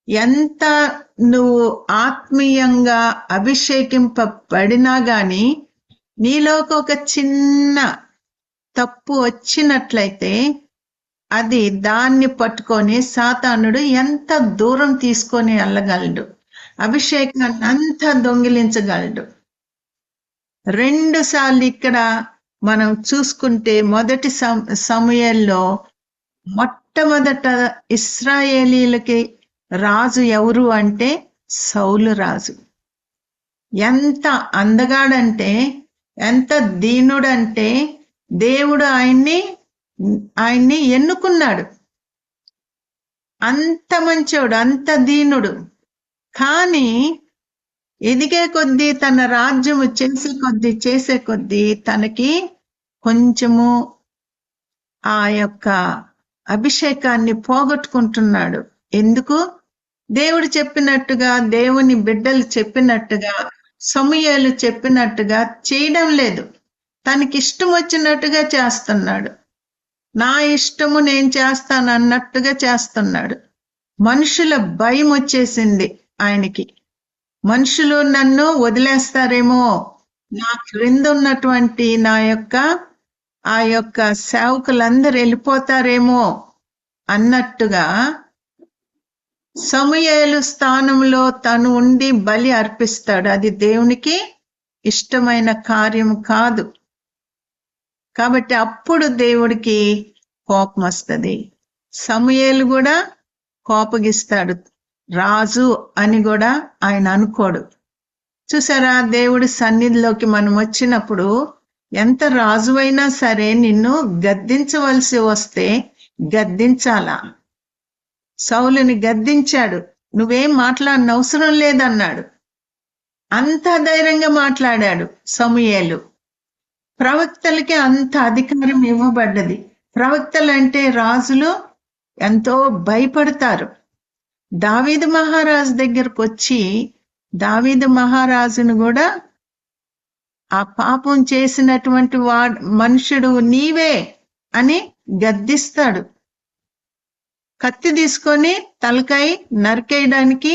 ఎంత నువ్వు ఆత్మీయంగా అభిషేకింపబడినా గాని నీలోకి ఒక చిన్న తప్పు వచ్చినట్లయితే అది దాన్ని పట్టుకొని సాతానుడు ఎంత దూరం తీసుకొని వెళ్ళగలడు, అభిషేకాన్ని అంతా దొంగిలించగలడు. 2 సార్లు ఇక్కడ మనం చూసుకుంటే మొదటి సమూయేలులో మొట్టమొదట ఇశ్రాయేలీలకి రాజు ఎవరు అంటే సౌలు రాజు. ఎంత అందగాడంటే, ఎంత దీనుడంటే దేవుడు ఆయన్ని ఎన్నుకున్నాడు. అంత మంచోడు, అంత దీనుడు. కానీ ఎదిగే కొద్దీ, తన రాజ్యము చేసే కొద్దీ తనకి కొంచెము ఆ యొక్క అభిషేకాన్ని పోగొట్టుకుంటున్నాడు. ఎందుకు? దేవుడు చెప్పినట్టుగా, దేవుని బిడ్డలు చెప్పినట్టుగా, సమూయేలు చెప్పినట్టుగా చేయడం లేదు. తనకి ఇష్టం వచ్చినట్టుగా చేస్తున్నాడు. నా ఇష్టము నేను చేస్తాను అన్నట్టుగా చేస్తున్నాడు. మనుషుల భయం వచ్చేసింది ఆయనకి. మనుషులు నన్ను వదిలేస్తారేమో, నా క్రింద ఉన్నటువంటి ఆ యొక్క సేవకులందరూ వెళ్ళిపోతారేమో అన్నట్టుగా సమూయేలు స్థానంలో తను ఉండి బలి అర్పిస్తాడు. అది దేవునికి ఇష్టమైన కార్యం కాదు. కాబట్టి అప్పుడు దేవుడికి కోపం వస్తుంది. సమూయేలు కూడా కోపగిస్తాడు. రాజు అని కూడా ఆయన అనుకోడు. చూసారా, దేవుడి సన్నిధిలోకి మనం వచ్చినప్పుడు ఎంత రాజువైనా సరే నిన్ను గద్దించవలసి వస్తే గద్దించాలా. సౌలుని గద్దించాడు. నువ్వేం మాట్లాడిన అవసరం లేదన్నాడు. అంత ధైర్యంగా మాట్లాడాడు సమూయేలు. ప్రవక్తలకి అంత అధికారం ఇవ్వబడ్డది. ప్రవక్తలు అంటే రాజులు ఎంతో భయపడతారు. దావీదు మహారాజు దగ్గరకు వచ్చి దావీదు మహారాజును కూడా ఆ పాపం చేసినటువంటి మనుషుడు నీవే అని గద్దిస్తాడు. కత్తి తీసుకొని తలకాయ నరికేయడానికి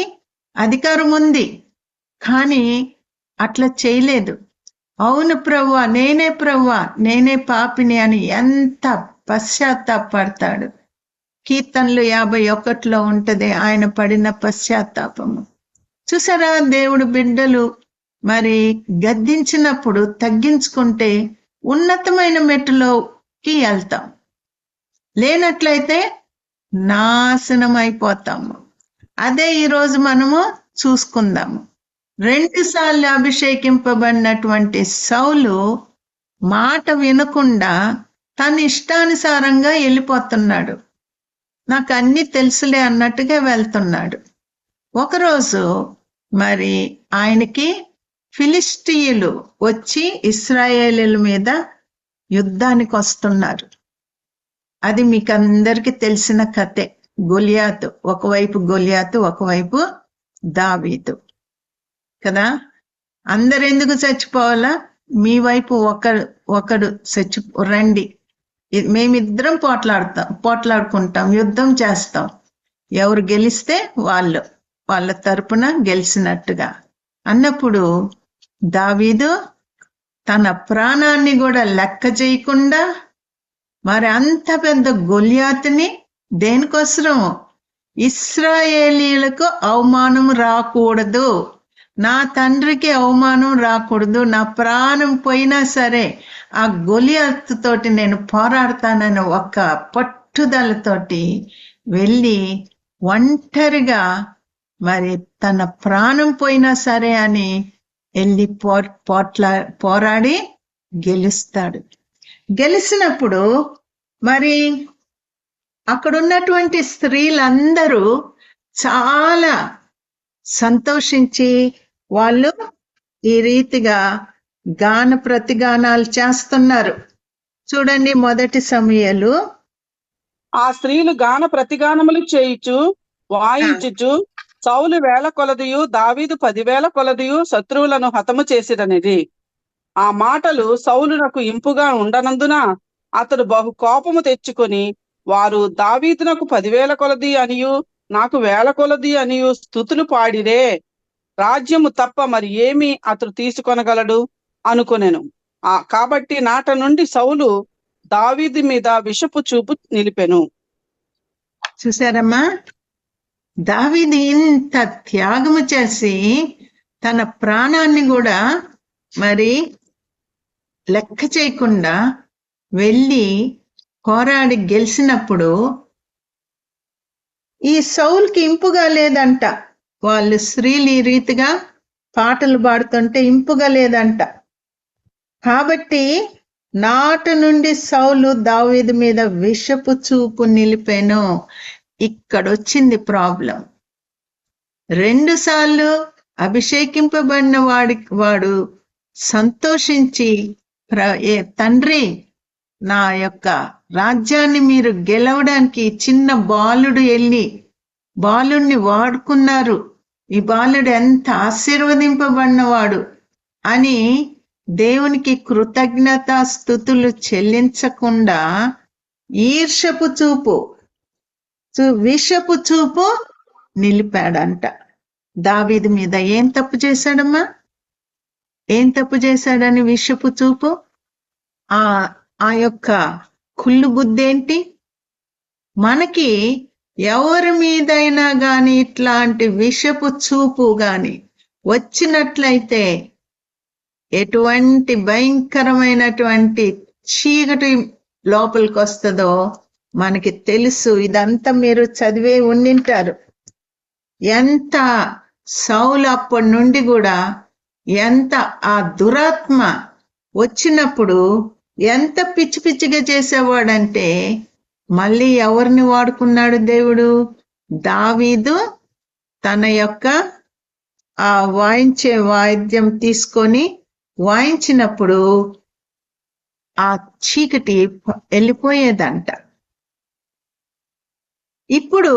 అధికారం ఉంది, కానీ అట్లా చేయలేదు. అవును ప్రభువా, నేనే పాపిని అని ఎంత పశ్చాత్తాపడతాడు. కీర్తనలు 51లో ఉంటది ఆయన పడిన పశ్చాత్తాపము. చూసారా, దేవుడు బిడ్డలు మరి గద్దించినప్పుడు తగ్గించుకుంటే ఉన్నతమైన మెట్టులోకి వెళ్తాం. లేనట్లయితే నాశనం అయిపోతాము. అదే ఈరోజు మనము చూసుకుందాము. 2 సార్లు అభిషేకింపబడినటువంటి సౌలు మాట వినకుండా తన ఇష్టానుసారంగా వెళ్ళిపోతున్నాడు. నాకు అన్ని తెలుసులే అన్నట్టుగా వెళ్తున్నాడు. ఒకరోజు మరి ఆయనకి ఫిలిస్టీయులు వచ్చి ఇశ్రాయేలీల మీద యుద్ధానికి వస్తున్నారు. అది మీకు అందరికీ తెలిసిన కథే. గొలియాతు, ఒకవైపు గొలియాతు, ఒకవైపు దావీదు కదా. అందరు ఎందుకు చచ్చిపోవాలా? మీ వైపు ఒకడు రండి, మేమిద్దరం పోట్లాడుకుంటాం, యుద్ధం చేస్తాం. ఎవరు గెలిస్తే వాళ్ళ తరపున గెలిచినట్టుగా అన్నప్పుడు దావీదు తన ప్రాణాన్ని కూడా లెక్క చేయకుండా మరి అంత పెద్ద గొలియాతుని దేనికోసం? ఇశ్రాయేలీలకు అవమానం రాకూడదు, నా తండ్రికి అవమానం రాకూడదు, నా ప్రాణం పోయినా సరే ఆ గొలియాతు తోటి నేను పోరాడతానని ఒక పట్టుదలతోటి వెళ్ళి ఒంటరిగా మరి తన ప్రాణం పోయినా సరే అని వెళ్ళి పోరాడి గెలుస్తాడు. గెలిచినప్పుడు మరి అక్కడున్నటువంటి స్త్రీలందరూ చాలా సంతోషించి వాళ్ళు ఈ రీతిగా గాన ప్రతిగానాలు చేస్తున్నారు. చూడండి, మొదటి సమూయేలు. ఆ స్త్రీలు గాన ప్రతిగానములు చేయుచు వాయించుచు సౌలు 1000 కొలదియు దావీదు 10,000 కొలదియు శత్రువులను హతము చేసిరనిది. ఆ మాటలు సౌలునకు ఇంపుగా ఉండనందున అతడు బహు కోపము తెచ్చుకొని, వారు దావీదునకు 10,000 కొలది అనియు నాకు వేల కొలది అనియు స్తుతులు పాడిరే. రాజ్యము తప్ప మరి ఏమి అతడు తీసుకొనగలడు అనుకొనెను. కాబట్టి నాట నుండి సౌలు దావీదు మీద విషపు చూపు నిలిపెను. చూసారమ్మా, దావీదు ఇంత త్యాగము చేసి తన ప్రాణాన్ని కూడా మరి లెక్క చేయకుండా వెళ్ళి పోరాడి గెలిచినప్పుడు ఈ సౌల్కి ఇంపుగా లేదంట. వాళ్ళు స్త్రీలు ఈ రీతిగా పాటలు పాడుతుంటే ఇంపుగా లేదంట. కాబట్టి నాట నుండి సౌలు దావీదు మీద విషపు చూపు నిలిపెను. ఇక్కడొచ్చింది ప్రాబ్లం. 2 సార్లు అభిషేకింపబడిన వాడు సంతోషించి తండ్రి, నా యొక్క రాజ్యాన్ని మీరు గెలవడానికి చిన్న బాలుడు వెళ్ళి బాలుడిని వాడుకున్నారు, ఈ బాలుడు ఎంత ఆశీర్వదింపబడినవాడు అని దేవునికి కృతజ్ఞతా స్తుతులు చెల్లించకుండా ఈర్షపు చూపు, విషపు చూపు నిలిపాడంట దావీదు మీద. ఏం తప్పు చేశాడమ్మా? ఏం తప్పు చేశాడని విషపు చూపు? ఆ యొక్క కుళ్ళు బుద్ధేంటి? మనకి ఎవరి మీదైనా గాని ఇట్లాంటి విషపు చూపు గాని వచ్చినట్లయితే ఎటువంటి భయంకరమైనటువంటి చీకటి లోపలికి వస్తుందో మనకి తెలుసు. ఇదంతా మీరు చదివే ఉండింటారు. ఎంత సౌలు అప్పటి నుండి కూడా ఎంత ఆ దురాత్మ వచ్చినప్పుడు ఎంత పిచ్చి పిచ్చిగా చేసేవాడంటే, మళ్ళీ ఎవరిని వాడుకున్నాడు దేవుడు? దావీదు తన యొక్క ఆ వాయించే వాయిద్యం తీసుకొని వాయించినప్పుడు ఆ చీకటి వెళ్ళిపోయేదంట. ఇప్పుడు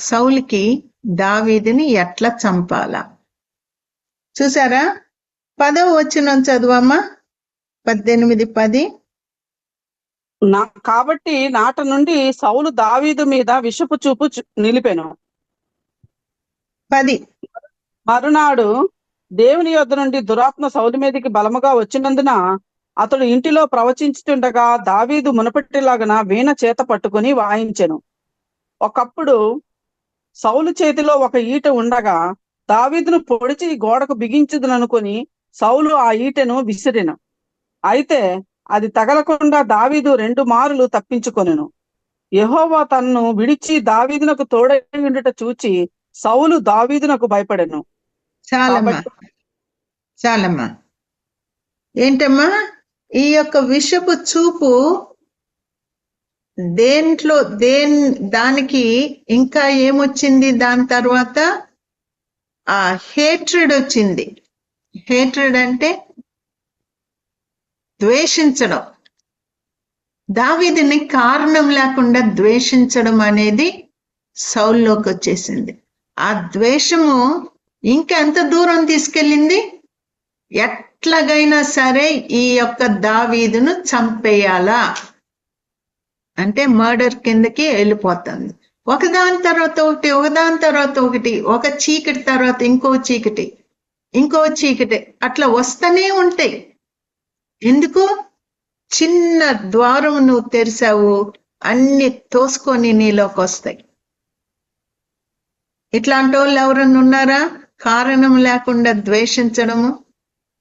సౌలుకి దావీదుని ఎట్లా చంపాలా చూసారా? 10వ వచనం చదువమ్మా. 18:10. కాబట్టి నాట నుండి సౌలు దావీదు మీద విషపు చూపు నిలిపెను. 10. మరునాడు దేవుని యొద్ద నుండి దురాత్మ సౌలు మీదకి బలముగా వచ్చినందున అతడు ఇంటిలో ప్రవచించుతుండగా దావీదు మునపటిలాగన వీణ చేత పట్టుకుని వాయించెను. ఒకప్పుడు సౌలు చేతిలో ఒక ఈట ఉండగా దావీదును పొడిచి గోడకు బిగించుదుననుకొని సౌలు ఆ ఈటెను విసిరెను. అయితే అది తగలకుండా దావీదు 2 మారులు తప్పించుకొనెను. యెహోవా తన్ను విడిచి దావీదునకు తోడై ఉండుట చూచి సౌలు దావీదునకు భయపడెను. చాలమ్మా. ఏంటమ్మా ఈ యొక్క విషపు చూపు? దానికి ఇంకా ఏమొచ్చింది? దాని తర్వాత ఆ హేట్రెడ్ వచ్చింది. హేట్రెడ్ అంటే ద్వేషించడం. దావీదుని కారణం లేకుండా ద్వేషించడం అనేది సౌల్లోకి వచ్చేసింది. ఆ ద్వేషము ఇంకెంత దూరం తీసుకెళ్ళింది? ఎట్లాగైనా సరే ఈ యొక్క దావీదును చంపేయాలా అంటే మర్డర్ కిందకి వెళ్ళిపోతుంది. ఒకదాని తర్వాత ఒకటి, ఒకదాని తర్వాత ఒకటి, ఒక చీకటి తర్వాత ఇంకో చీకటి, ఇంకో చీకటి, అట్లా వస్తూనే ఉంటాయి. ఎందుకు? చిన్న ద్వారం నువ్వు తెరిచావు, అన్ని తోసుకొని నీలోకి వస్తాయి. ఇట్లాంటి వాళ్ళు ఎవరన్నా ఉన్నారా? కారణం లేకుండా ద్వేషించడము.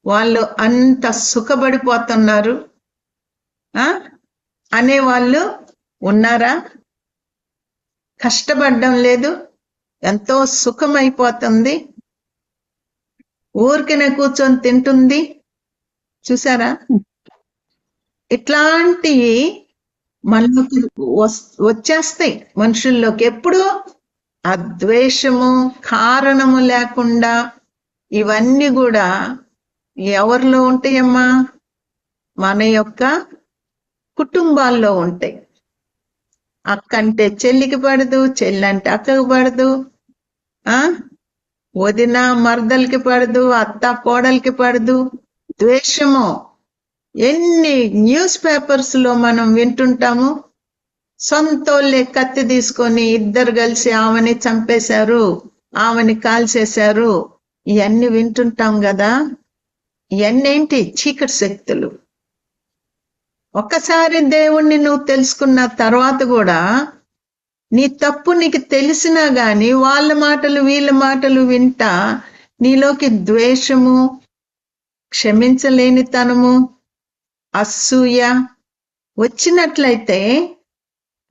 వాళ్ళు అంత సుఖపడిపోతున్నారు అనేవాళ్ళు ఉన్నారా? కష్టపడడం లేదు, ఎంతో సుఖమైపోతుంది, ఊరికనే కూర్చొని తింటుంది. చూసారా? ఇట్లాంటివి మనలోకి వచ్చేస్తాయి మనుషుల్లోకి. ఎప్పుడు ఆ ద్వేషము కారణము లేకుండా ఇవన్నీ కూడా ఎవరిలో ఉంటాయమ్మా? మన యొక్క కుటుంబాల్లో ఉంటాయి. అక్కంటే చెల్లికి పడదు, చెల్లంటే అక్కకి పడదు, వదిన మరదలకి పడదు, అత్త కోడలికి పడదు. ద్వేషము ఎన్ని న్యూస్ పేపర్స్ లో మనం వింటుంటాము. సొంతోళ్ళే కత్తి తీసుకొని ఇద్దరు కలిసి ఆమెని చంపేశారు, ఆమెని కాల్చేశారు. ఇవన్నీ వింటుంటాం కదా. ఇవన్నీ ఏంటి? చీకటి శక్తులు. ఒక్కసారి దేవుణ్ణి నువ్వు తెలుసుకున్న తర్వాత కూడా నీ తప్పు నీకు తెలిసినా గాని వాళ్ళ మాటలు వీళ్ళ మాటలు వింటా నీలోకి ద్వేషము, క్షమించలేనితనము, అసూయ వచ్చినట్లయితే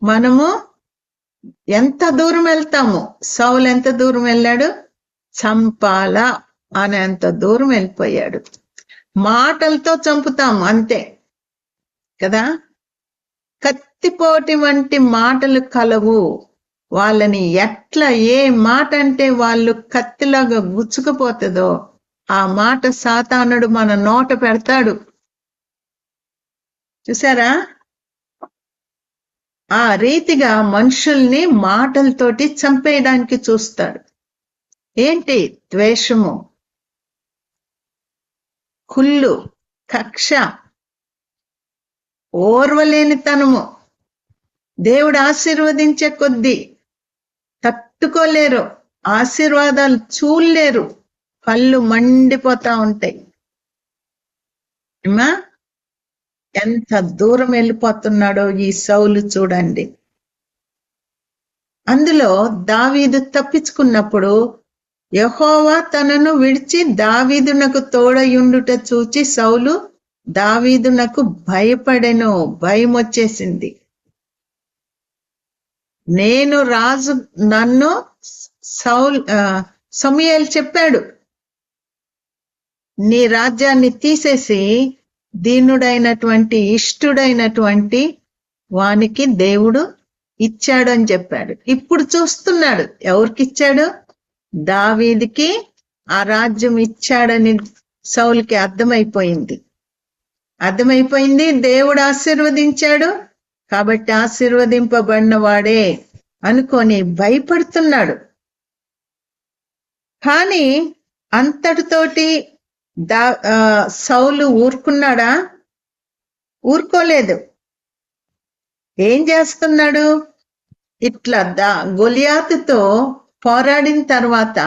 మనము ఎంత దూరం వెళ్తాము? సౌలు ఎంత దూరం వెళ్ళాడు? చంపాలా అనేంత దూరం వెళ్ళిపోయాడు. మాటలతో చంపుతాము అంతే కదా. కత్తిపోటి వంటి మాటలు కలవు. వాళ్ళని ఎట్లా ఏ మాట అంటే వాళ్ళు కత్తిలాగా గుచ్చుకుపోతుందో ఆ మాట సాతానుడు మన నోట పెడతాడు. చూసారా? ఆ రీతిగా మనుషుల్ని మాటలతోటి చంపేయడానికి చూస్తాడు. ఏంటి? ద్వేషము, కుళ్ళు, కక్ష, ఓర్వలేనితనము. దేవుడు ఆశీర్వదించే కొద్దీ తట్టుకోలేరు, ఆశీర్వాదాలు చూడలేరు, కళ్ళు మండిపోతా ఉంటాయి. ఏమా ఎంత దూరం వెళ్ళిపోతున్నాడో ఈ సౌలు చూడండి. అందులో దావీదు తప్పించుకున్నప్పుడు యెహోవా తనను విడిచి దావీదునకు తోడయుండుట చూచి సౌలు దావీదునకు భయపడెను. భయం వచ్చేసింది. నేను రాజు, నన్ను సమూయేలు చెప్పాడు, నీ రాజ్యాన్ని తీసేసి దీనుడైనటువంటి ఇష్టుడైనటువంటి వానికి దేవుడు ఇచ్చాడు అని చెప్పాడు. ఇప్పుడు చూస్తున్నాడు ఎవరికిచ్చాడు? దావీదుకి ఆ రాజ్యం ఇచ్చాడని సౌలుకి అర్థమైపోయింది. దేవుడు ఆశీర్వదించాడు కాబట్టి ఆశీర్వదింపబడిన వాడే అనుకొని భయపడుతున్నాడు. కానీ అంతటితోటి సౌలు ఊరుకున్నాడా? ఊరుకోలేదు. ఏం చేస్తున్నాడు? ఇట్లా గొలియాతుతో పోరాడిన తర్వాత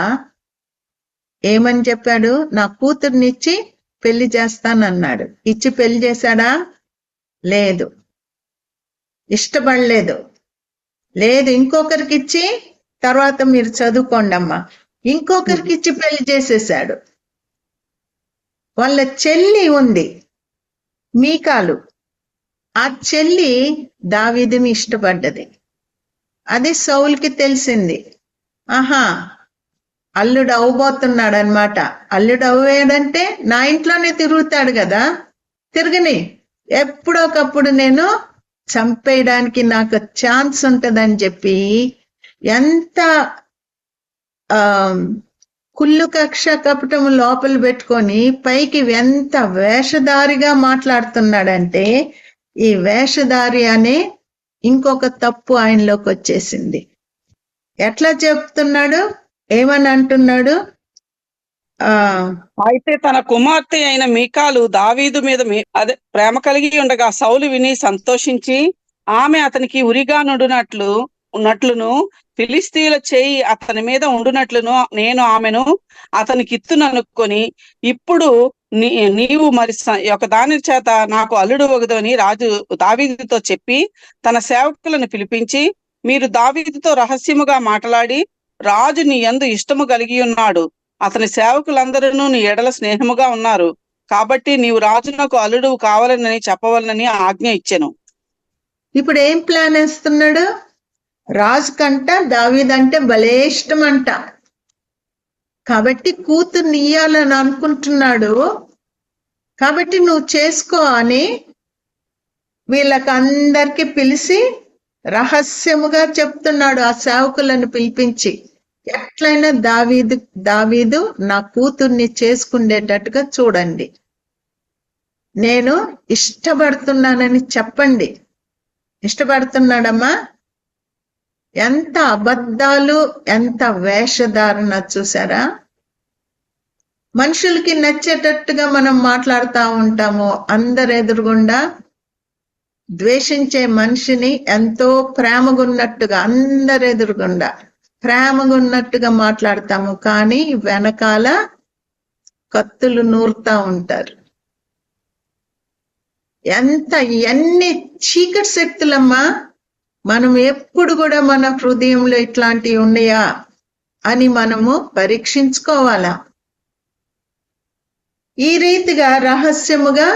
ఏమని చెప్పాడు? నా కూతుర్నిచ్చి పెళ్లి చేస్తానన్నాడు. ఇచ్చి పెళ్లి చేశాడా? లేదు. ఇష్టపడలేదు. లేదు, ఇంకొకరికి ఇచ్చి తర్వాత మీరు చదువుకోండి అమ్మా, ఇంకొకరికి ఇచ్చి పెళ్లి చేసేసాడు. వాళ్ళ చెల్లి ఉంది మీకాలు. ఆ చెల్లి దావీదుని ఇష్టపడ్డది. అది సౌలుకి తెలిసింది. ఆహా, అల్లుడు అవ్వబోతున్నాడు అనమాట. అల్లుడు అవ్వేడంటే నా ఇంట్లోనే తిరుగుతాడు కదా, తిరగని, ఎప్పుడొకప్పుడు నేను చంపేయడానికి నాకు ఛాన్స్ ఉంటదని చెప్పి ఎంత కుళ్ళు కక్ష కపటం లోపల పెట్టుకొని పైకి ఎంత వేషధారిగా మాట్లాడుతున్నాడంటే ఈ వేషధారి అనే ఇంకొక తప్పు ఆయనలోకి వచ్చేసింది. ఎట్లా చెప్తున్నాడు? ఏమని అంటున్నాడు? అయితే తన కుమార్తె అయిన మీకాలు దావీదు మీద అదే ప్రేమ కలిగి ఉండగా సౌలు విని సంతోషించి ఆమె అతనికి ఉరిగా ఉన్నట్లును ఫిలిస్తీయుల చేయి అతని మీద ఉండునట్లును నేను ఆమెను అతనికి ఇత్తుననుకొని ఇప్పుడు నీవు మరి ఒక దాని చేత నాకు అల్లుడు వగదు అని రాజు దావీదుతో చెప్పి తన సేవకులను పిలిపించి, మీరు దావీదుతో రహస్యముగా మాట్లాడి రాజు నీ యందు ఇష్టము కలిగి ఉన్నాడు, అతని సేవకులందరూ నీ ఎడల స్నేహముగా ఉన్నారు కాబట్టి నీవు రాజునకు అల్లుడు కావాలని చెప్పవాలని ఆజ్ఞ ఇచ్చెను. ఇప్పుడు ఏం ప్లాన్ వేస్తున్నాడు? రాజు కంట దావీదంటే భలే ఇష్టం అంట, కాబట్టి కూతుర్ని ఇయ్యాలని అనుకుంటున్నాడు, కాబట్టి నువ్వు చేసుకో అని వీళ్ళకందరికి పిలిచి రహస్యముగా చెప్తున్నాడు. ఆ సేవకులను పిలిపించి ఎట్లయినా దావీదు నా కూతుర్ని చేసుకునేటట్టుగా చూడండి, నేను ఇష్టపడుతున్నానని చెప్పండి. ఇష్టపడుతున్నాడమ్మా. ఎంత అబద్ధాలు, ఎంత వేషధారణ చూసారా? మనుషులకి నచ్చేటట్టుగా మనం మాట్లాడుతూ ఉంటాము అందరు ఎదురుగుండా. ద్వేషించే మనిషిని ఎంతో ప్రేమగున్నట్టుగా అందరు ఎదురుగుండా ప్రేమగున్నట్టుగా మాట్లాడతాము, కానీ వెనకాల కత్తులు నూరుతా ఉంటారు. ఎన్ని చీకటి శక్తులమ్మా! మనం ఎప్పుడు కూడా మన హృదయంలో ఇట్లాంటివి ఉన్నాయా అని మనము పరీక్షించుకోవాలా. ఈ రీతిగా రహస్యముగా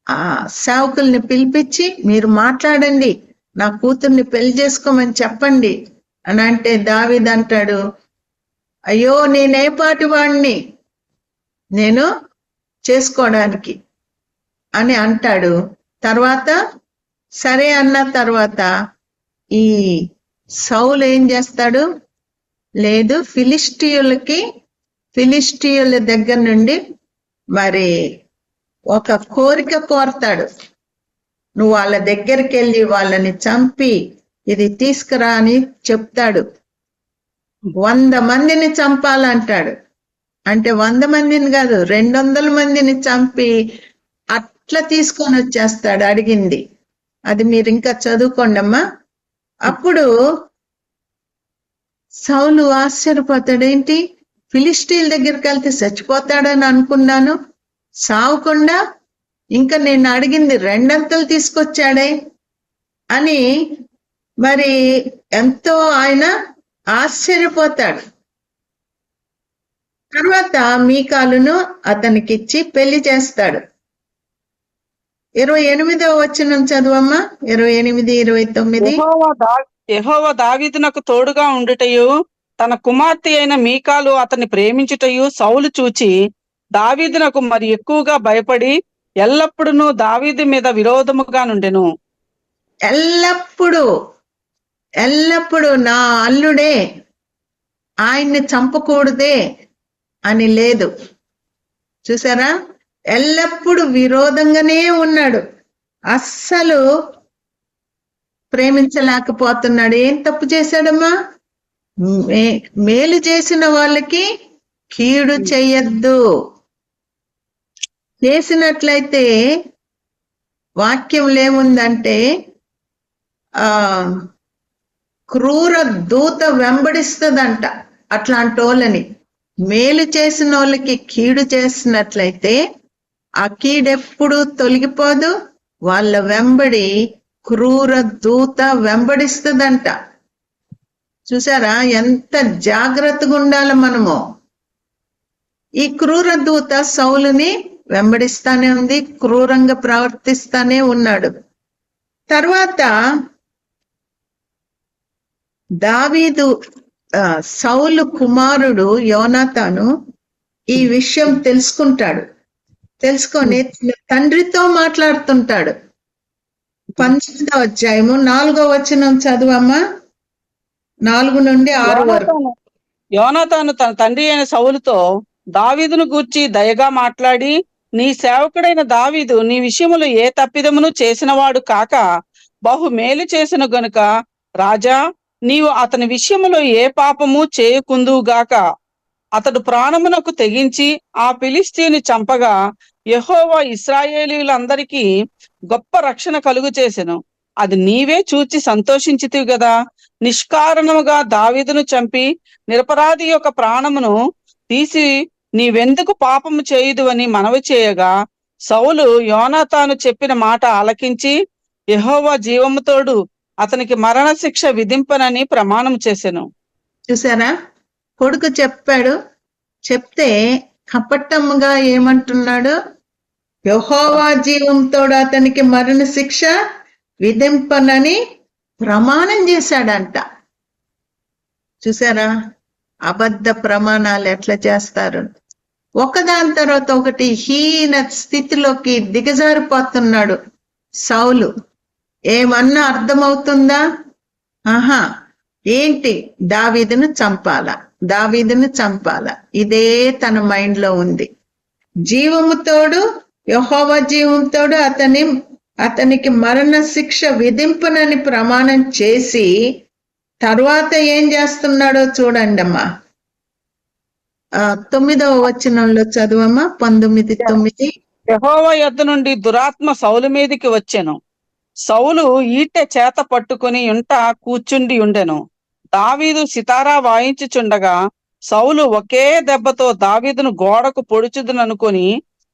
ఆ సేవకుల్ని పిలిపించి, మీరు మాట్లాడండి, నా కూతుర్ని పెళ్లి చేసుకోమని చెప్పండి అని అంటే దావీదు అంటాడు, అయ్యో నేనే పాటి వాడిని నేను చేసుకోవడానికి అని అంటాడు. తర్వాత సరే అన్న తర్వాత ఈ సౌలు ఏం చేస్తాడు, లేదు ఫిలిస్టీయుల దగ్గర నుండి మరి ఒక కోరిక కోరతాడు. నువ్వు వాళ్ళ దగ్గరికి వెళ్ళి వాళ్ళని చంపి ఇది తీసుకురా అని చెప్తాడు. 100 మందిని చంపాలంటాడు. అంటే 100 మందిని కాదు, 200 మందిని చంపి అట్లా తీసుకొని వచ్చేస్తాడు అడిగింది. అది మీరు ఇంకా చదువుకోండి అమ్మా. అప్పుడు సౌలు ఆశ్చర్యపోతాడు, ఏంటి ఫిలిస్టీల దగ్గరికి వెళ్తే చచ్చిపోతాడని అనుకున్నాను, సావకుండా ఇంకా నేను అడిగింది 2 తీసుకొచ్చాడే అని మరి ఎంతో ఆయన ఆశ్చర్యపోతాడు. తర్వాత మీకాలును అతనికిచ్చి పెళ్లి చేస్తాడు. 28వ వచనం చదువమ్మా. 28, 29. యెహోవా దావీదునకు తోడుగా ఉండుటయు తన కుమార్తె అయిన మీకాలు అతన్ని ప్రేమించుటయు సౌలు చూచి దావీదునకు మరి ఎక్కువగా భయపడి ఎల్లప్పుడూ దావీదు మీద విరోధముగా నుండెను. ఎల్లప్పుడు నా అల్లుడే, ఆయన్ని చంపకూడదే అని లేదు. చూసారా, ఎల్లప్పుడు విరోధంగానే ఉన్నాడు. అస్సలు ప్రేమించలేకపోతున్నాడు. ఏం తప్పు చేశాడమ్మా? మేలు చేసిన వాళ్ళకి కీడు చెయ్యొద్దు. చేసినట్లయితే వాక్యంలో ఏముందంటే క్రూర దూత వెంబడిస్తుందంట అట్లాంటి వాళ్ళని. మేలు చేసిన వాళ్ళకి కీడు చేసినట్లయితే ఆ కీడెప్పుడు తొలగిపోదు, వాళ్ళ వెంబడి క్రూర దూత వెంబడిస్తుందంట. చూసారా ఎంత జాగ్రత్తగా ఉండాలి మనము. ఈ క్రూర దూత సౌలుని వెంబడిస్తానే ఉంది, క్రూరంగా ప్రవర్తిస్తానే ఉన్నాడు. తర్వాత దావీదు సౌలు కుమారుడు యోనాతాను ఈ విషయం తెలుసుకుంటాడు. తెలుసుకొని తండ్రితో మాట్లాడుతుంటాడు. 19వ అధ్యాయము 4వ వచనం చదువమ్మా. 4 నుండి 6 వరకు. యోనాతాను తన తండ్రి అయిన సౌలుతో దావీదును గూర్చి దయగా మాట్లాడి, నీ సేవకుడైన దావీదు నీ విషయములో ఏ తప్పిదమును చేసినవాడు కాక బహు మేలు చేసిన గనుక రాజా, నీవు అతని విషయములో ఏ పాపము చేయకుందువుగాక. అతడు ప్రాణమునకు తెగించి ఆ ఫిలిష్తీయుని చంపగా యెహోవా ఇశ్రాయేలీయులందరికీ గొప్ప రక్షణ కలుగు చేసెను. అది నీవే చూచి సంతోషించితివి గదా. నిష్కారణముగా దావీదును చంపి నిరపరాధి యొక్క ప్రాణమును తీసి నీవెందుకు పాపము చేయుదు అని మనవి చేయగా సౌలు యోనాతాను చెప్పిన మాట ఆలకించి యెహోవా జీవముతోడు అతనికి మరణ శిక్ష విధింపనని ప్రమాణం చేసెను. చూసారా, కొడుకు చెప్పాడు. చెప్తే కపటముగా ఏమంటున్నాడు, యెహోవా జీవంతోడు అతనికి మరణ శిక్ష విధింపనని ప్రమాణం చేశాడంట. చూసారా, అబద్ధ ప్రమాణాలు ఎట్లా చేస్తారు. ఒకదాని తర్వాత ఒకటి హీన స్థితిలోకి దిగజారిపోతున్నాడు సౌలు. ఏమన్నా అర్థమవుతుందా? ఆహా, ఏంటి దావీదును చంపాలా, ఇదే తన మైండ్ లో ఉంది. జీవముతోడు యెహోవా జీవంతోడు అతనికి మరణ శిక్ష విధింపునని ప్రమాణం చేసి తర్వాత ఏం చేస్తున్నాడో చూడండి అమ్మా. 9వ వచనంలో చదువమ్మా. 19:9. యెహోవా యొద్ద నుండి దురాత్మ సౌలు మీదికి వచ్చెను. సౌలు ఈటె చేత పట్టుకుని కూర్చుండి ఉండెను. దావీదు సితారా వాయించుచుండగా సౌలు ఒకే దెబ్బతో దావీదును గోడకు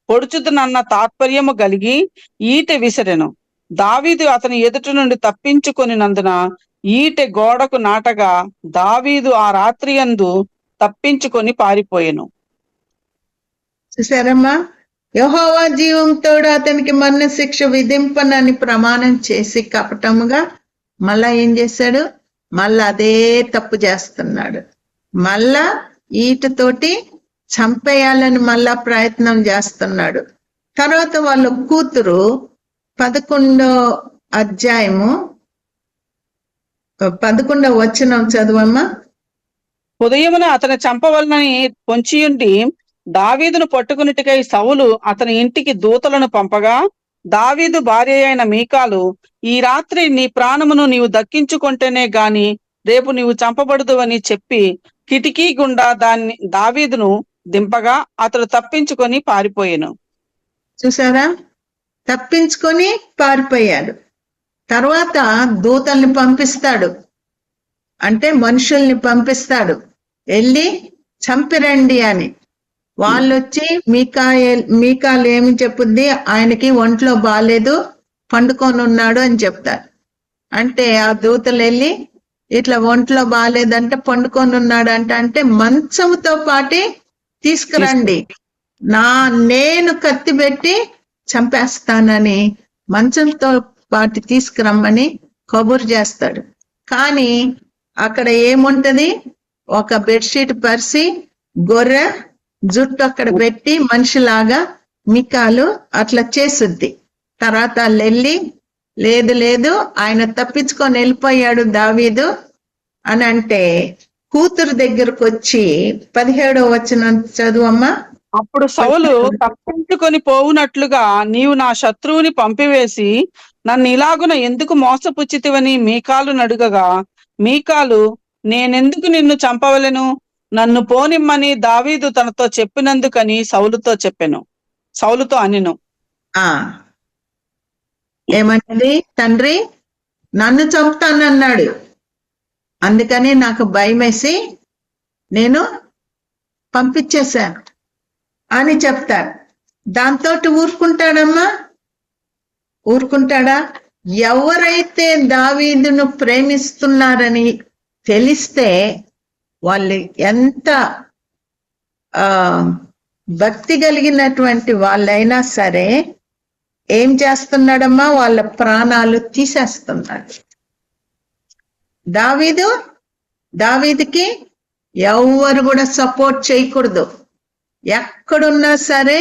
పొడుచుదునన్న తాత్పర్యము కలిగి ఈటె విసిరెను. దావీదు అతని ఎదుట నుండి తప్పించుకొనినందున ఈటె గోడకు నాటగా దావీదు ఆ రాత్రి యందు తప్పించుకొని పారిపోయెను. చూసారమ్మా, యెహోవా జీవంతోడు అతనికి మరణ శిక్ష విధింపనని ప్రమాణం చేసి కపటముగా మళ్ళా ఏం చేశాడు? మళ్ళా అదే తప్పు చేస్తున్నాడు. మళ్ళా ఈటతోటి చంపేయాలని మళ్ళా ప్రయత్నం చేస్తున్నాడు. తర్వాత వాళ్ళ కూతురు 11వ అధ్యాయము 11వ వచనం చదువమ్మా. ఉదయమున అతని చంపవలనని పొంచియుండి దావీదును పట్టుకునిటికై సౌలు అతని ఇంటికి దూతలను పంపగా దావీదు భార్య అయిన మీకాలు, ఈ రాత్రి నీ ప్రాణమును నీవు దక్కించుకుంటేనే గాని రేపు నీవు చంపబడదు అని చెప్పి కిటికీ గుండా దావీదును దింపగా అతడు తప్పించుకొని పారిపోయాను. చూసారా, తప్పించుకొని పారిపోయాడు. తర్వాత దూతల్ని పంపిస్తాడు, అంటే మనుషుల్ని పంపిస్తాడు, వెళ్ళి చంపిరండి అని. వాళ్ళు వచ్చి మీకాలు ఏమి చెప్పుద్ది, ఆయనకి ఒంట్లో బాగాలేదు, పండుకొని ఉన్నాడు అని చెప్తారు. అంటే ఆ దూతలు వెళ్ళి ఇట్లా ఒంట్లో బాగాలేదంటే పండుకొని ఉన్నాడు అంటే మంచంతో పాటి తీసుకురండి, నేను కత్తి పెట్టి చంపేస్తానని మంచంతో పాటు తీసుకురమ్మని కబురు చేస్తాడు. కానీ అక్కడ ఏముంటది, ఒక బెడ్షీట్ పరిసి గొర్రె జుట్టు అక్కడ పెట్టి మనిషిలాగా మికాలు అట్లా చేసుద్ది. తర్వాత వెళ్ళి లేదు ఆయన తప్పించుకొని వెళ్ళిపోయాడు దావీదు అని అంటే కూతురు దగ్గరకు వచ్చి 17వ వచనం చదువమ్మా. అప్పుడు సౌలు తప్పించుకొని పోవునట్లుగా నీవు నా శత్రువుని పంపివేసి నన్ను ఇలాగున ఎందుకు మోసపుచ్చితివని మీకాలు నడుగగా మీకాలు, నేనెందుకు నిన్ను చంపవలెను, నన్ను పోనిమ్మని దావీదు తనతో చెప్పినందుకని సౌలుతో అనెను. ఏమన్నది, తండ్రి నన్ను చంపుతానన్నాడు, అందుకని నాకు భయం వేసి నేను పంపించేశాను అని చెప్తాడు. దాంతో ఊరుకుంటాడమ్మా? ఊరుకుంటాడా? ఎవరైతే దావీదును ప్రేమిస్తున్నారని తెలిస్తే వాళ్ళు ఎంత భక్తి కలిగినటువంటి వాళ్ళైనా సరే ఏం చేస్తున్నాడమ్మా, వాళ్ళ ప్రాణాలు తీసేస్తున్నాడు. దావీదుకి ఎవరు కూడా సపోర్ట్ చేయకూడదు. ఎక్కడున్నా సరే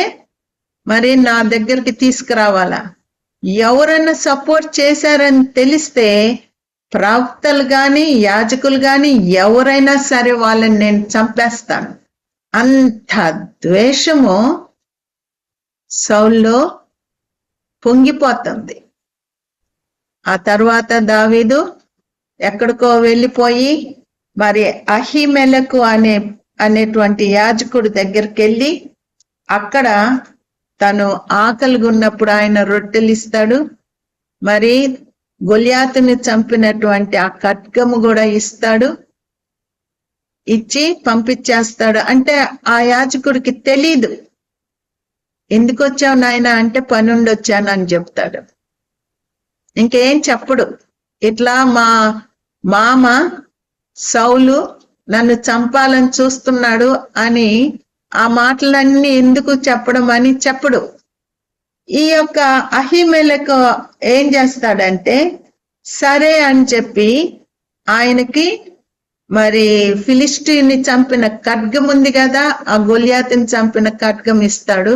మరి నా దగ్గరికి తీసుకురావాలా. ఎవరన్నా సపోర్ట్ చేశారని తెలిస్తే ప్రవక్తలు గాని యాజకులు గాని ఎవరైనా సరే వాళ్ళని నేను చంపేస్తాను. అంత ద్వేషము సౌల్లో పొంగిపోతుంది. ఆ తర్వాత దావీదు ఎక్కడికో వెళ్ళిపోయి మరి అహీమెలకు అనేటువంటి యాజకుడి దగ్గరికి వెళ్ళి అక్కడ తను ఆకలిగా ఉన్నప్పుడు ఆయన రొట్టెలు ఇస్తాడు, మరి గొల్యాతుని చంపినటువంటి ఆ ఖడ్గము కూడా ఇస్తాడు, ఇచ్చి పంపించేస్తాడు. అంటే ఆ యాజకుడికి తెలీదు, ఎందుకు వచ్చావు నాయన అంటే పనుండి వచ్చాను అని చెప్తాడు. ఇంకేం చెప్పడు. ఇట్లా మా మామ సౌలు నన్ను చంపాలని చూస్తున్నాడు అని ఆ మాటలన్నీ ఎందుకు చెప్పడం అని చెప్పడు. ఈ యొక్క అహీమెలకు ఏం చేస్తాడంటే సరే అని చెప్పి ఆయనకి మరి ఫిలిస్టీని చంపిన ఖడ్గం ఉంది కదా, ఆ గొల్యాతుని చంపిన ఖడ్గం ఇస్తాడు.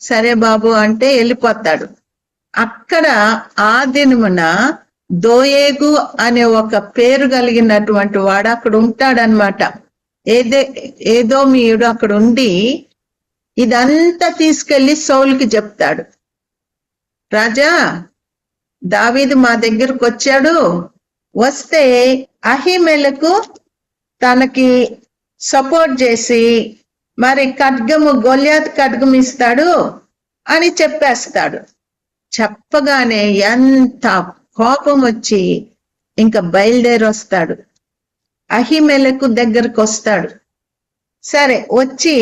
సరే బాబు అంటే వెళ్ళిపోతాడు. అక్కడ ఆ దినమున దోయేగు అనే ఒక పేరు కలిగినటువంటి వాడు అక్కడ ఉంటాడనమాట. ఏదోమీయుడు అక్కడ ఉండి ఇదంతా తీసుకెళ్లి సౌలుకి చెప్తాడు. రాజా, దావీదు మా దగ్గరకు వచ్చాడు, వస్తే అహీమెలకు తనకి సపోర్ట్ చేసి మరి గొల్యాత్ ఖడ్గం ఇస్తాడు అని చెప్పేస్తాడు. చెప్పగానే ఎంత కోపం వచ్చి ఇంకా బయలుదేరి వస్తాడు. అహీమెలెకు దగ్గరకు వస్తాడు. సరే వచ్చి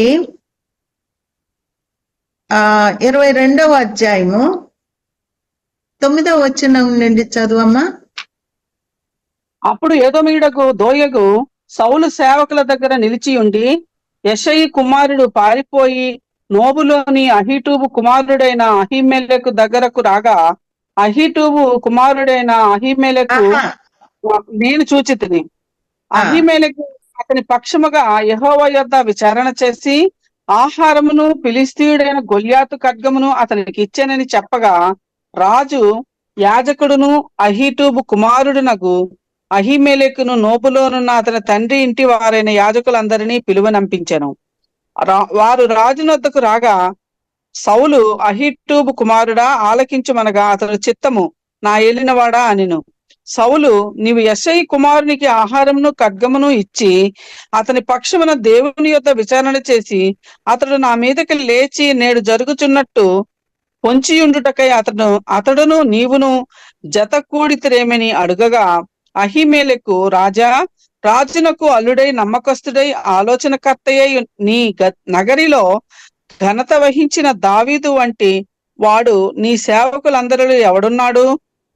22వ అధ్యాయము 9వ వచనం నుండి చదువమ్మా. అప్పుడు ఎదోమీయుడకు దోయగు సౌలు సేవకుల దగ్గర నిలిచి ఉండి, యెషయి కుమారుడు పారిపోయి నోబులోని అహీటూబు కుమారుడైన అహీమెలెకు దగ్గరకు రాగా, అహీటూబు కుమారుడైన అహీమెలెకు నేను చూచితిని. అహీమెలెకు అతని పక్షముగా యెహోవా యొద్ద విచారణ చేసి ఆహారమును ఫిలిస్తీయుడైన గొల్యాతు ఖడ్గమును అతనికి ఇచ్చానని చెప్పగా, రాజు యాజకుడును అహీటూబు కుమారుడునగు అహీమెలెకును నోబులోనున్న అతని తండ్రి ఇంటి వారైన యాజకులందరినీ పిలువనంపించెను. వారు రాజునొద్దకు రాగా, సౌలు అహీటూబు కుమారుడా ఆలకించుమనగా, అతడు చిత్తము నా ఏలినవాడా అనిను. సౌలు, నీవు యెషయి కుమారునికి ఆహారమును ఖడ్గమును ఇచ్చి అతని పక్షమున దేవుని యొద్ద విచారణ చేసి అతడు నా మీదకి లేచి నేడు జరుగుచున్నట్టు పొంచియుండుటకై అతడును నీవును జత కూడితిరేమని అడుగగా, అహీమెలెకు, రాజునకు అల్లుడై నమ్మకస్తుడై ఆలోచనకర్తయ్య నీ నగరిలో ఘనత వహించిన దావీదు వంటి వాడు నీ సేవకులందరిలో ఎవడున్నాడు?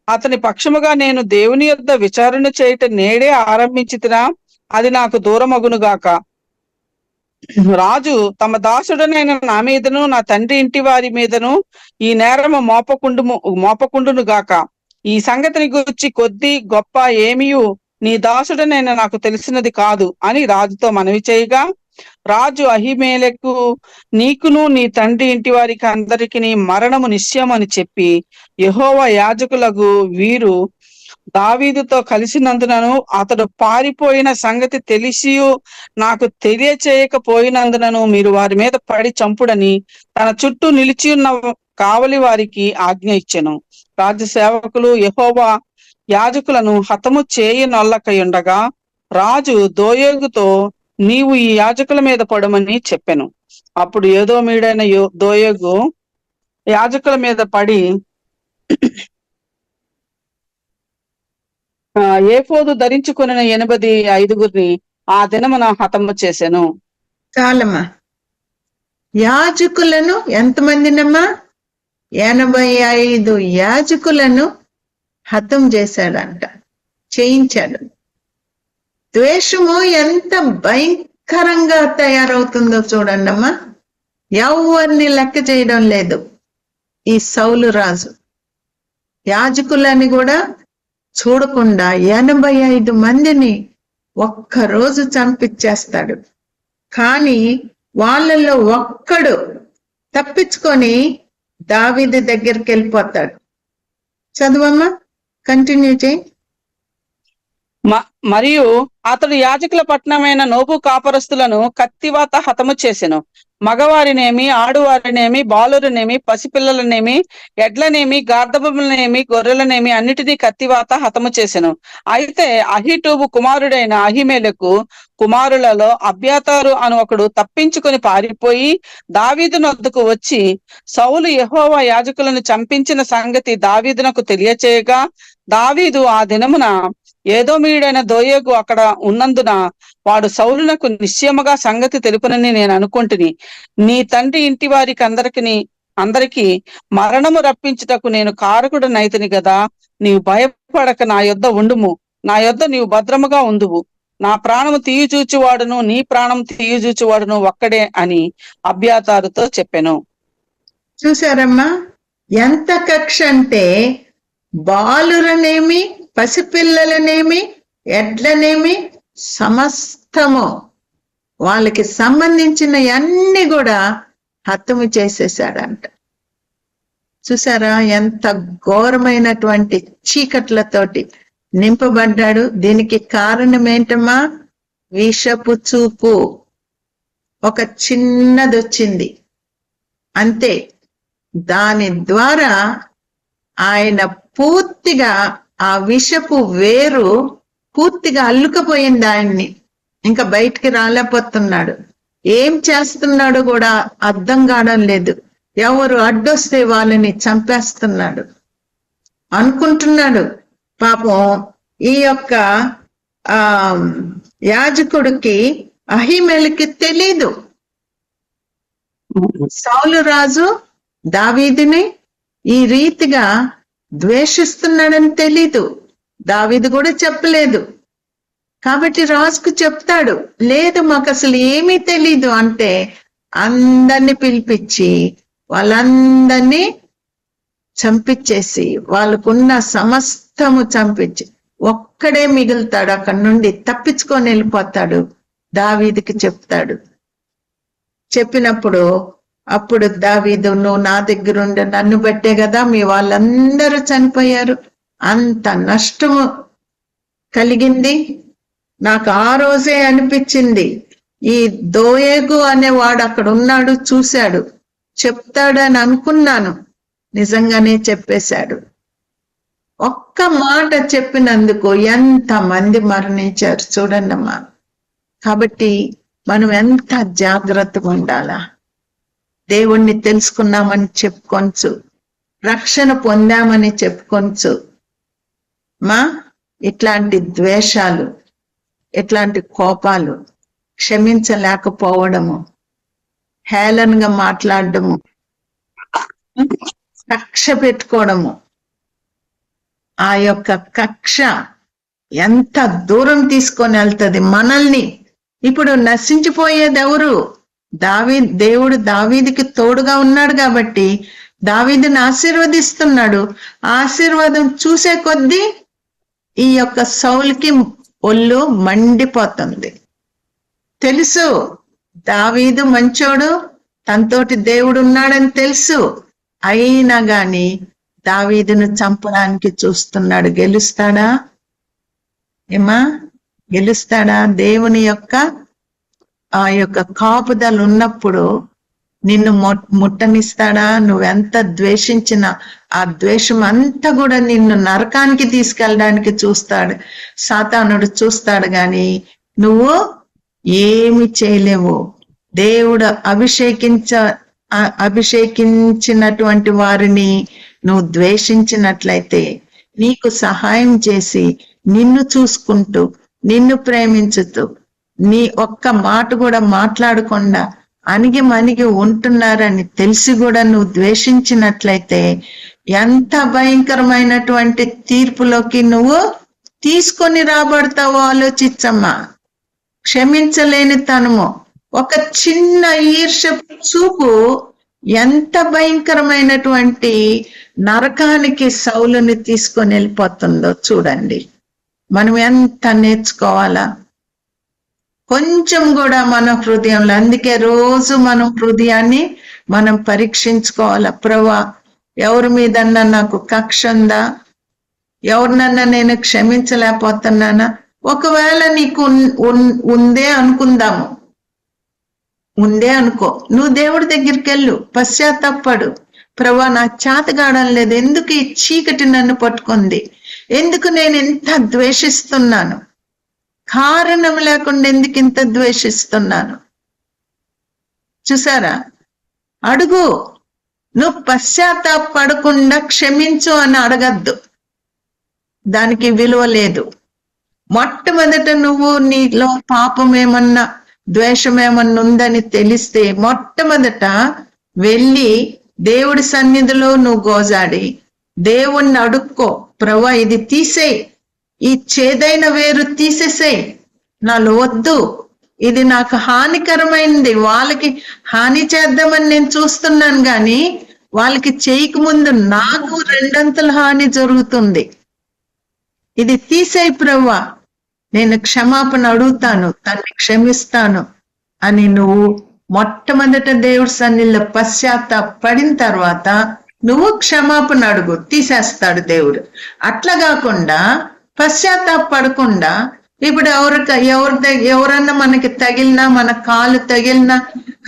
అతని పక్షముగా నేను దేవుని యొద్ద విచారణ చేయట నేడే ఆరంభించితినా? అది నాకు దూరమగునుగాక. రాజు తమ దాసుడనైన నా మీదను నా తండ్రి ఇంటి వారి మీదను ఈ నేరము మోపకుండును గాక. ఈ సంగతిని గురించి కొద్ది గొప్ప ఏమియు నీ దాసుడనైన నాకు తెలిసినది కాదు అని రాజుతో మనవి చేయగా, రాజు అహీమెలెకు, నీకును నీ తండ్రి ఇంటి వారికి అందరికి మరణము నిశ్చయం అని చెప్పి, యెహోవా యాజకులకు వీరు దావీదుతో కలిసినందునను అతడు పారిపోయిన సంగతి తెలిసియు నాకు తెలియచేయకపోయినందునను మీరు వారి మీద పడి చంపుడని తన చుట్టూ నిలిచి ఉన్న కావలి వారికి ఆజ్ఞ ఇచ్చెను. రాజు సేవకులు యెహోవా యాజకులను హతము చేయనొల్లకయుండగా, రాజు దోయేగుతో నీవు ఈ యాజకుల మీద పడమని చెప్పెను. అప్పుడు ఎదోమీయుడైన దోయేగు యాజకుల మీద పడి ఏఫోదు ధరించుకున్న 85 ఆ దినమున హతము చేసెను. చాలమ్మా. యాజకులను ఎంతమందినమ్మా? 85 యాజకులను హతం చేశాడంట, చేయించాడు. ద్వేషము ఎంత భయంకరంగా తయారవుతుందో చూడండమ్మా. ఎవరిని లెక్క చేయడం లేదు ఈ సౌలు రాజు. యాజకులని కూడా చూడకుండా 85 మందిని ఒక్కరోజు చంపించేస్తాడు. కానీ వాళ్ళలో ఒక్కడు తప్పించుకొని దావీదు దగ్గరికి వెళ్ళిపోతాడు. చదువమ్మా, కంటిన్యూ చేయి. మరియు అతడు యాజకుల పట్టణమైన నోబు కాపరస్తులను కత్తివాత హతము చేసెను. మగవారినేమి, ఆడువారినేమి, బాలురనేమి, పసిపిల్లలనేమి, ఎడ్లనేమి, గార్ధబులనేమి, గొర్రెలనేమి అన్నిటినీ కత్తివాత హతము చేసెను. అయితే అహీటూబు కుమారుడైన అహీమెలెకు కుమారులలో అబ్యాతారు అను ఒకడు తప్పించుకొని పారిపోయి దావీదునొద్దకు వచ్చి, సౌలు యెహోవా యాజకులను చంపించిన సంగతి దావీదునకు తెలియచేయగా, దావీదు ఆ దినమున ఎదోమీయుడైన దోయేగు అక్కడ ఉన్నందున వాడు సౌలునకు నిశ్చయముగా సంగతి తెలుపునని నేను అనుకుంటుని. నీ తండ్రి ఇంటి వారికి అందరికీ మరణము రప్పించుటకు నేను కారకుడనైతిని గదా. నీవు భయపడక నా యొద్ద ఉండుము, నా యొద్ద నీవు భద్రముగా ఉండువు. నా ప్రాణము తీయుచూచువాడును నీ ప్రాణం తీయుచూచువాడును ఒక్కడే అని అబ్యాతారుతో చెప్పెను. చూసారమ్మా ఎంత కక్ష అంటే, బాలురనేమి, పసిపిల్లలనేమి, ఎడ్లనేమి, సమస్తము వాళ్ళకి సంబంధించిన అన్ని కూడా హతము చేసేసాడంట. చూసారా ఎంత ఘోరమైనటువంటి చీకట్లతోటి నింపబడ్డాడు. దీనికి కారణం ఏంటమ్మా? విషపు చూపు. ఒక చిన్నది వచ్చింది అంతే, దాని ద్వారా ఆయన పూర్తిగా ఆ విషపు వేరు పూర్తిగా అల్లుకపోయింది ఆయన్ని. ఇంకా బయటికి రాలేకపోతున్నాడు. ఏం చేస్తున్నాడు కూడా అర్థం కావడం లేదు. ఎవరు అడ్డొస్తే వాళ్ళని చంపేస్తున్నాడు అనుకుంటున్నాడు. పాపం ఈ యొక్క ఆ యాజకుడికి అహీమెలకి తెలీదు సౌలు రాజు దావీదుని ఈ రీతిగా ద్వేషిస్తున్నాడని తెలీదు. దావీదు కూడా చెప్పలేదు. కాబట్టి రాజుకు చెప్తాడు, లేదు మాకు అసలు ఏమీ తెలీదు అంటే అందరినీ పిలిపించి వాళ్ళందరినీ చంపించేసి వాళ్ళకున్న సమస్తము చంపించి ఒక్కడే మిగులుతాడు. అక్కడి నుండి తప్పించుకొని వెళ్ళిపోతాడు. దావీదుకి చెప్తాడు. చెప్పినప్పుడు అప్పుడు దావీదు, నువ్వు నా దగ్గరుండి నన్ను బట్టే కదా మీ వాళ్ళందరూ చనిపోయారు, అంత నష్టము కలిగింది. నాకు ఆ రోజే అనిపించింది, ఈ దోయేగు అనేవాడు అక్కడ ఉన్నాడు, చూశాడు, చెప్తాడని అనుకున్నాను. నిజంగానే చెప్పేశాడు. ఒక్క మాట చెప్పినందుకు ఎంత మంది మరణించారు చూడండమ్మా. కాబట్టి మనం ఎంత జాగ్రత్తగా ఉండాలా. దేవుణ్ణి తెలుసుకున్నామని చెప్పుకొంచు, రక్షణ పొందామని చెప్పుకొంచు మా ఇట్లాంటి ద్వేషాలు, ఇట్లాంటి కోపాలు, క్షమించలేకపోవడము, హేళనగా మాట్లాడడము, కక్ష పెట్టుకోవడము, ఆ యొక్క కక్ష ఎంత దూరం తీసుకొని వెళ్తుంది మనల్ని. ఇప్పుడు నశించిపోయేది ఎవరు? దేవుడు దావీదుకి తోడుగా ఉన్నాడు కాబట్టి దావీదుని ఆశీర్వదిస్తున్నాడు. ఆశీర్వాదం చూసే కొద్దీ ఈ యొక్క సౌలుకి ఒళ్ళు మండిపోతుంది. తెలుసు దావీదు మంచోడు, తనతోటి దేవుడు ఉన్నాడని తెలుసు. అయినా గాని దావీదును చంపడానికి చూస్తున్నాడు. గెలుస్తాడా ఏమా? గెలుస్తాడా? దేవుని యొక్క ఆ యొక్క కాపుదలు ఉన్నప్పుడు నిన్ను ముట్టనిస్తాడా? నువ్వెంత ద్వేషించినా ఆ ద్వేషం అంతా కూడా నిన్ను నరకానికి తీసుకెళ్ళడానికి చూస్తాడు సాతానుడు, చూస్తాడు. గాని నువ్వు ఏమి చేయలేవు. దేవుడు అభిషేకించినటువంటి వారిని నువ్వు ద్వేషించినట్లయితే నీకు సహాయం చేసి నిన్ను చూసుకుంటూ నిన్ను ప్రేమించుతూ నీ ఒక్క మాట కూడా మాట్లాడకుండా అణిగి మణిగి ఉంటున్నారని తెలిసి కూడా నువ్వు ద్వేషించినట్లయితే ఎంత భయంకరమైనటువంటి తీర్పులోకి నువ్వు తీసుకొని రాబడతావో ఆలోచించమ్మా. క్షమించలేని తనము, ఒక చిన్న ఈర్ష చూపు ఎంత భయంకరమైనటువంటి నరకానికి సౌలుని తీసుకొని వెళ్ళిపోతుందో చూడండి. మనం ఎంత నేర్చుకోవాలా కొంచెం కూడా మన హృదయంలో. అందుకే రోజు మనం హృదయాన్ని మనం పరీక్షించుకోవాలా. ప్రభువా, ఎవరి మీదన్నా నాకు కక్ష ఉందా? ఎవరినన్నా నేను క్షమించలేకపోతున్నానా? ఒకవేళ నీకు ఉందే అనుకుందాము, ఉందే అనుకో, నువ్వు దేవుడి దగ్గరికి వెళ్ళు, పశ్చాత్తాపడు. ప్రభువా, నాకు చేతగాడం లేదు, ఎందుకు ఈ చీకటి నన్ను పట్టుకుంది, ఎందుకు నేను ఇంత ద్వేషిస్తున్నాను, కారణం లేకుండా ఎందుకు ఇంత ద్వేషిస్తున్నాను? చూసారా? అడుగు. నువ్వు పశ్చాత్తాపడకుండా క్షమించు అని అడగద్దు, దానికి విలువ లేదు. మొట్టమొదట నువ్వు నీలో పాపం ఏమన్నా ద్వేషం ఏమన్నా ఉందని తెలిస్తే మొట్టమొదట వెళ్ళి దేవుడి సన్నిధిలో నువ్వు గోజాడి దేవుణ్ణి అడుక్కో. ప్రభువా, ఇది తీసేయి, ఈ చేదైన వేరు తీసేసేయి, నాలో వద్దు, ఇది నాకు హానికరమైంది, వాళ్ళకి హాని చేద్దామని నేను చూస్తున్నాను గాని వాళ్ళకి చేయక ముందు నాకు రెండంతల హాని జరుగుతుంది. ఇది తీసేయి ప్రభువా, నేను క్షమాపణ అడుగుతాను, తన్ని క్షమిస్తాను అని నువ్వు మొట్టమొదట దేవుడి సన్నిధిలో పశ్చాత్తాపడిన తర్వాత నువ్వు క్షమాపణ అడుగు, తీసేస్తాడు దేవుడు. అట్లా కాకుండా పశ్చాత్తాపడకుండా ఇప్పుడు ఎవరన్నా మనకి తగిలినా, మన కాలు తగిలినా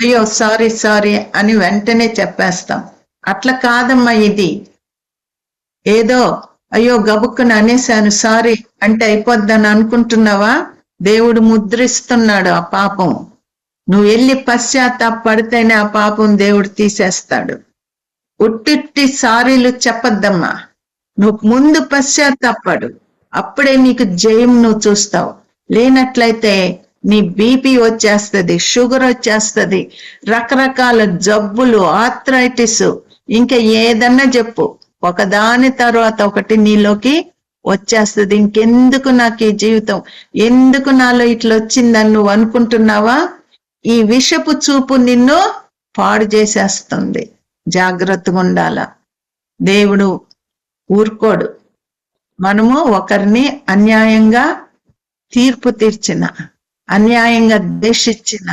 అయ్యో సారీ సారీ అని వెంటనే చెప్పేస్తాం. అట్లా కాదమ్మా. ఇది ఏదో అయ్యో గబుక్కుని అనేసాను సారీ అంటే అయిపోద్దని అనుకుంటున్నావా? దేవుడు ముద్రిస్తున్నాడు ఆ పాపం. నువ్వు వెళ్ళి పశ్చాత్తాపడితేనే ఆ పాపం దేవుడు తీసేస్తాడు. ఉట్టి సారీలు చెప్పద్దమ్మా. నువ్వు ముందు పశ్చాత్తాపడు. అప్పుడే నీకు జయం నువ్వు చూస్తావు. లేనట్లయితే నీ బీపీ వచ్చేస్తుంది, షుగర్ వచ్చేస్తుంది, రకరకాల జబ్బులు, ఆర్థరైటిస్, ఇంకా ఏదన్నా చెప్పు, ఒకదాని తర్వాత ఒకటి నీలోకి వచ్చేస్తుంది. ఇంకెందుకు నాకు ఈ జీవితం, ఎందుకు నాలో ఇట్లా వచ్చిందని నువ్వు అనుకుంటున్నావా? ఈ విషపు చూపు నిన్ను పాడు చేసేస్తుంది. జాగ్రత్తగా ఉండాల. దేవుడు ఊరుకోడు. మనము ఒకరిని అన్యాయంగా తీర్పు తీర్చిన, అన్యాయంగా ద్వేషించిన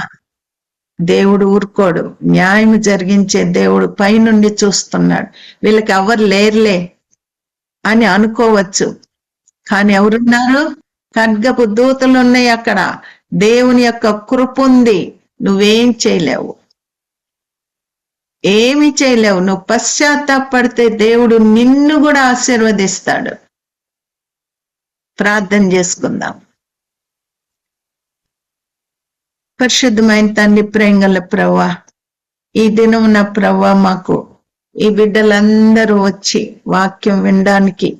దేవుడు ఊరుకోడు. న్యాయం జరిగించే దేవుడు పైనుండి చూస్తున్నాడు. వీళ్ళకి ఎవరు లేరులే అని అనుకోవచ్చు, కానీ ఎవరున్నారు? ఖడ్గపు దూతలు ఉన్నాయి అక్కడ. దేవుని యొక్క కృప ఉంది. నువ్వేం చేయలేవు, ఏమి చేయలేవు. నువ్వు పశ్చాత్తాపడితే దేవుడు నిన్ను కూడా ఆశీర్వదిస్తాడు. ప్రార్థన చేసుకుందాం. పరిశుద్ధమైన తండ్రి, ప్రేంగల ప్రవ్వా, ఈ దినమున ప్రవ్వా మాకు ఈ బిడ్డలందరూ వచ్చి వాక్యం వినడానికి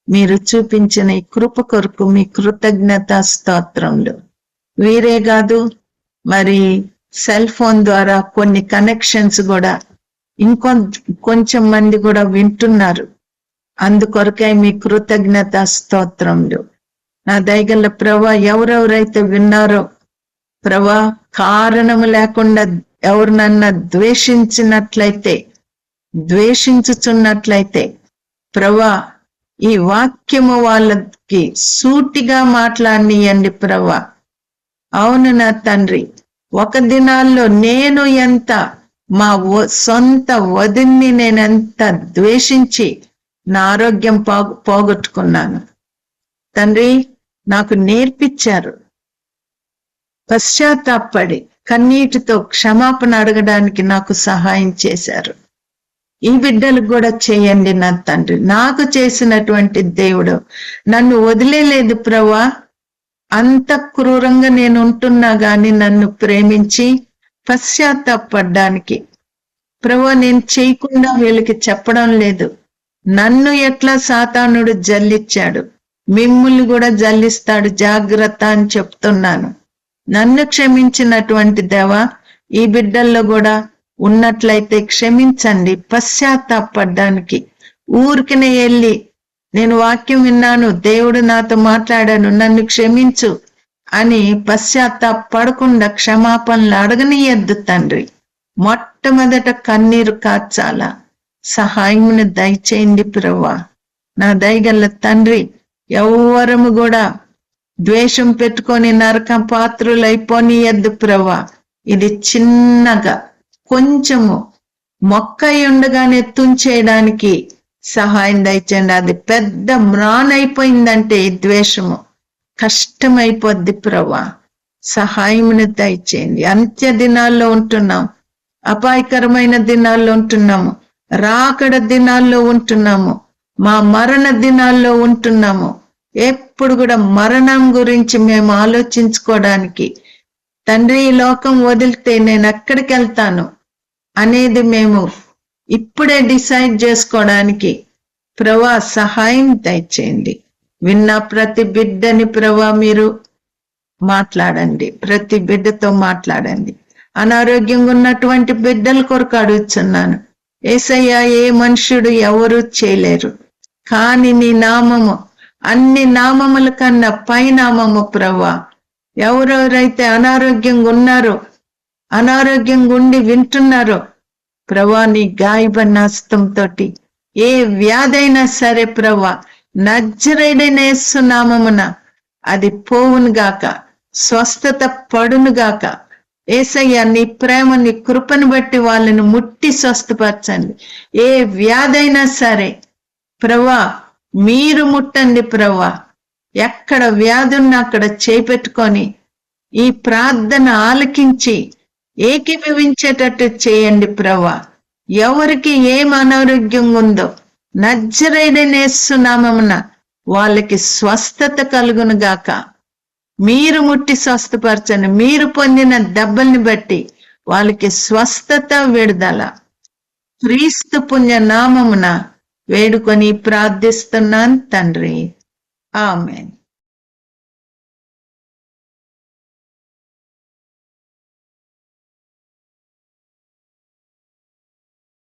మీరు చూపించిన ఈ కృప కొరకు మీ కృతజ్ఞతా స్తోత్రములు. వీరే కాదు, మరి సెల్ ఫోన్ ద్వారా కొన్ని కనెక్షన్స్ కూడా కొంచెం మంది కూడా వింటున్నారు. అందుకొరకై మీ కృతజ్ఞతా స్తోత్రములు. నా దయగల ప్రభా, ఎవరెవరైతే విన్నారో ప్రభా, కారణము లేకుండా ఎవరినన్నా ద్వేషించుచున్నట్లయితే ప్రభా, ఈ వాక్యము వాళ్ళకి సూటిగా మాట్లాడియండి ప్రభా. అవును నా తండ్రి, ఒక దినాల్లో నేను ఎంత మా సొంత వదిన్ని నేనెంత ద్వేషించి నా ఆరోగ్యం పోగొట్టుకున్నాను తండ్రి. నాకు నేర్పించారు. పశ్చాత్తాపడి కన్నీటితో క్షమాపణ అడగడానికి నాకు సహాయం చేశారు. ఈ బిడ్డలకు కూడా చేయండి నా తండ్రి. నాకు చేసినటువంటి దేవుడు నన్ను వదిలేలేదు ప్రభా. అంత క్రూరంగా నేను ఉంటున్నా గాని నన్ను ప్రేమించి పశ్చాత్తాపడ్డానికి ప్రభా నేను చేయకుండా వీళ్ళకి చెప్పడం లేదు. నన్ను ఎట్లా సాతానుడు జల్లిచ్చాడు, మిమ్ముల్ని కూడా జల్లిస్తాడు, జాగ్రత్త అని చెప్తున్నాను. నన్ను క్షమించినటువంటి దేవా, ఈ బిడ్డల్లో కూడా ఉన్నట్లయితే క్షమించండి. పశ్చాత్తాపడ్డానికి ఊరికినే వెళ్ళి నేను వాక్యం విన్నాను, దేవుడు నాతో మాట్లాడాను, నన్ను క్షమించు అని పశ్చాత్తాపడకుండా క్షమాపణలు అడగనీయద్దు తండ్రి. మొట్టమొదట కన్నీరు కార్చాలా. సహాయమును దయచేయండి ప్రభువా. నా దయగల తండ్రి, ఎవ్వరము కూడా ద్వేషం పెట్టుకొని నరక పాత్రులు అయిపోనీయద్దు ప్రభువా. ఇది చిన్నగా కొంచెము మొక్క ఉండగానే తుంచేయడానికి సహాయం దయచేయండి. అది పెద్ద మ్రానైపోయిందంటే ఈ ద్వేషము కష్టమైపోద్ది ప్రభువా. సహాయమును దయచేయండి. అంత్య దినాల్లో ఉంటున్నాం, అపాయకరమైన దినాల్లో ఉంటున్నాము, రాకడ దినాల్లో ఉంటున్నాము, మా మరణ దినాల్లో ఉంటున్నాము. ఎప్పుడు కూడా మరణం గురించి మేము ఆలోచించుకోవడానికి తండ్రి, ఈ లోకం వదిలితే నేను ఎక్కడికి వెళ్తాను అనేది మేము ఇప్పుడే డిసైడ్ చేసుకోవడానికి ప్రభా సహాయం దయచేయండి. విన్న ప్రతి బిడ్డని ప్రభా మీరు మాట్లాడండి, ప్రతి బిడ్డతో మాట్లాడండి. అనారోగ్యంగా ఉన్నటువంటి బిడ్డల కొరకు అడుగుతున్నాను యేసయ్య. ఏ మనుషుడు ఎవరు చేయలేరు, కానీ నీ నామము అన్ని నామముల కన్నా పైనామము ప్రభా. ఎవరెవరైతే అనారోగ్యంగా ఉన్నారో, అనారోగ్యంగా ఉండి వింటున్నారో ప్రభా, నీ గాయబడిన హస్తంతో ఏ వ్యాధైనా సరే ప్రభా, నజరేయుడైన యేసు నామమున అది పోవును గాక, స్వస్థత పడును గాక. యేసయ్య, నీ ప్రేమ, నీ కృపను బట్టి వాళ్ళని ముట్టి స్వస్థపరచండి. ఏ వ్యాధైనా సరే ప్రభా మీరు ముట్టండి ప్రభా. ఎక్కడ వ్యాధి ఉన్నా అక్కడ చేపెట్టుకొని ఈ ప్రార్థన ఆలకించి ఏకీభవించేటట్టు చేయండి ప్రభా. ఎవరికి ఏం అనారోగ్యం ఉందో నజరేయుడైన యేసు నామమున వాళ్ళకి స్వస్థత కలుగును గాక. మీరు ముట్టి స్వస్థపరచండి. మీరు పొందిన దెబ్బల్ని బట్టి వాళ్ళకి స్వస్థత, విడుదల క్రీస్తు పుణ్య నామమున వేడుకొని ప్రార్థిస్తున్నాను తండ్రి. ఆమేన్.